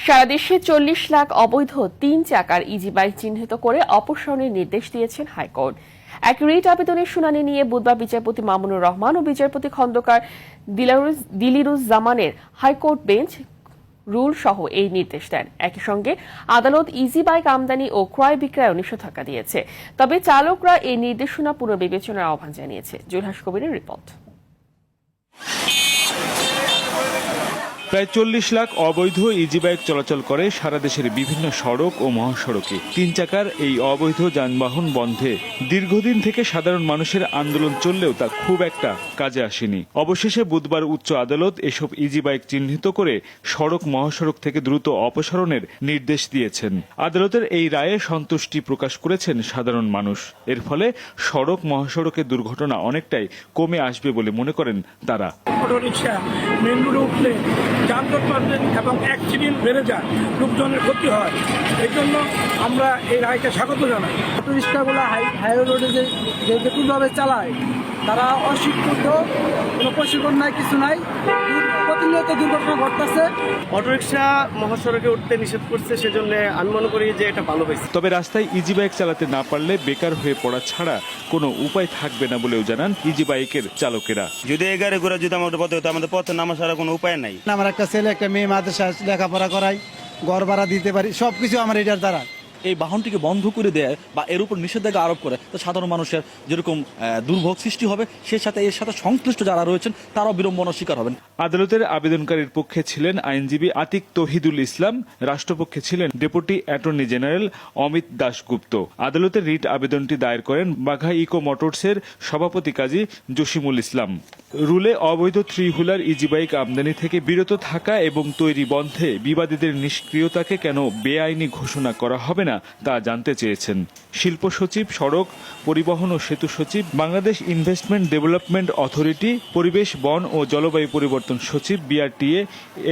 সারা দেশে 40 লাখ অবৈধ 3 চাকার ইজি বাইক চিহ্নিত করে অপসারণের নির্দেশ দিয়েছেন হাইকোর্ট। এক রিট আবেদনের শুনানি নিয়ে বুধবার বিচারপতি মামুনুর রহমান ও বিচারপতি খন্দকার দিলিরুজ্জামানের হাইকোর্ট বেঞ্চ রুল সহ এই নির্দেশ দেন। একই সঙ্গে আদালত ইজি বাইক আমদানি ও ক্রয় বিক্রয়ে নিষেধাজ্ঞা দিয়েছে। তবে চালকরা এই নির্দেশনা পুনর্বিবেচনার আহ্বান জানিয়েছে। জুলহাস কবিরের রিপোর্ট। প্রায় 40 লাখ অবৈধ ইজি বাইক চলাচল করে সারা দেশের বিভিন্ন সড়ক ও মহাসড়কে। 3 চাকার এই অবৈধ যানবাহন বন্ধে দীর্ঘদিন থেকে সাধারণ মানুষের আন্দোলন চললেও তা খুব একটা কাজে আসেনি। অবশেষে বুধবার উচ্চ আদালত এসব ইজি বাইক চিহ্নিত করে সড়ক মহাসড়ক থেকে দ্রুত অপসারণের নির্দেশ দিয়েছেন। আদালতের এই রায়ে সন্তুষ্টি প্রকাশ করেছেন সাধারণ মানুষ। এর ফলে সড়ক মহাসড়কে দুর্ঘটনা অনেকটাই কমে আসবে বলে মনে করেন তারা। অটোরিকশা মেন রোডে উঠলে যানজট বাড়বে এবং অ্যাক্সিডেন্ট বেড়ে যায়, লোকজনের ক্ষতি হয়। এই জন্য আমরা এই রায়কে স্বাগত জানাই। অটোরিকশাগুলো হাইওয়ে রোডে যে বিপুলভাবে চালায় তারা অশিক্ষিত, কোনো প্রশিক্ষণ নাই, কিছু নাই, প্রতিনিয়ত দুর্ঘটনা ঘটতেছে। অটোরিকশা মহাসড়কে উঠতে নিষেধ করছে, সেজন্য আমি মনে করি যে এটা ভালো হয়েছে। তবে রাস্তায় ইজি বাইক চালাতে না পারলে বেকার হয়ে পড়া ছাড়া কোনো উপায় থাকবে না বলেও জানান ইজি বাইকের চালকেরা। যদি এই গাড়ি ঘোড়া যদি আমাদের পথে হতো, আমাদের পথে নামা ছাড়া কোনো উপায় নাই। আমার একটা ছেলে একটা মেয়ে মাদ্রাসায় লেখাপড়া করাই, ঘর ভাড়া দিতে পারি, সবকিছু আমার এটার দ্বারা। এই বাহনটিকে বন্ধ করে দেয় বা এর উপর নিষেধাজ্ঞা আরোপ করে তো সাধারণ মানুষের যেরকম দুর্ভোগ সৃষ্টি হবে, এর সাথে সংশ্লিষ্ট যারা রয়েছেন তারাও বিড়ম্বনার শিকার হবেন। আদালতের আবেদনকারীর পক্ষে ছিলেন আইনজীবী আতিক তৌহিদুল ইসলাম, রাষ্ট্রপক্ষে ছিলেন deputy attorney general Amit Dasgupta. আদালতের রিট আবেদনটি দায়ের করেন বাঘা ইকো মোটরসের সভাপতি কাজী জসিমুল ইসলাম। রুলে অবৈধ 3 হুইলার ইজি বাইক আমদানি থেকে বিরত থাকা এবং তৈরি বন্ধে বিবাদীদের নিষ্ক্রিয়তাকে কেন বেআইনি ঘোষণা করা হবে না তা জানতে চেয়েছেন। শিল্প সচিব, সড়ক পরিবহন ও সেতু সচিব, বাংলাদেশ ইনভেস্টমেন্ট ডেভেলপমেন্ট অথরিটি, পরিবেশ, বন ও জলবায়ু পরিবর্তন সচিব, বিআরটিএ,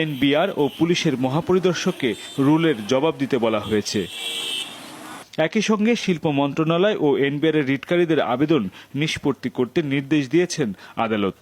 এনবিআর ও পুলিশের মহাপরিদর্শককে রুলের জবাব দিতে বলা হয়েছে। একই সঙ্গে শিল্প মন্ত্রণালয় ও এনবিআর এর রিটকারীদের আবেদন নিষ্পত্তি করতে নির্দেশ দিয়েছেন আদালত।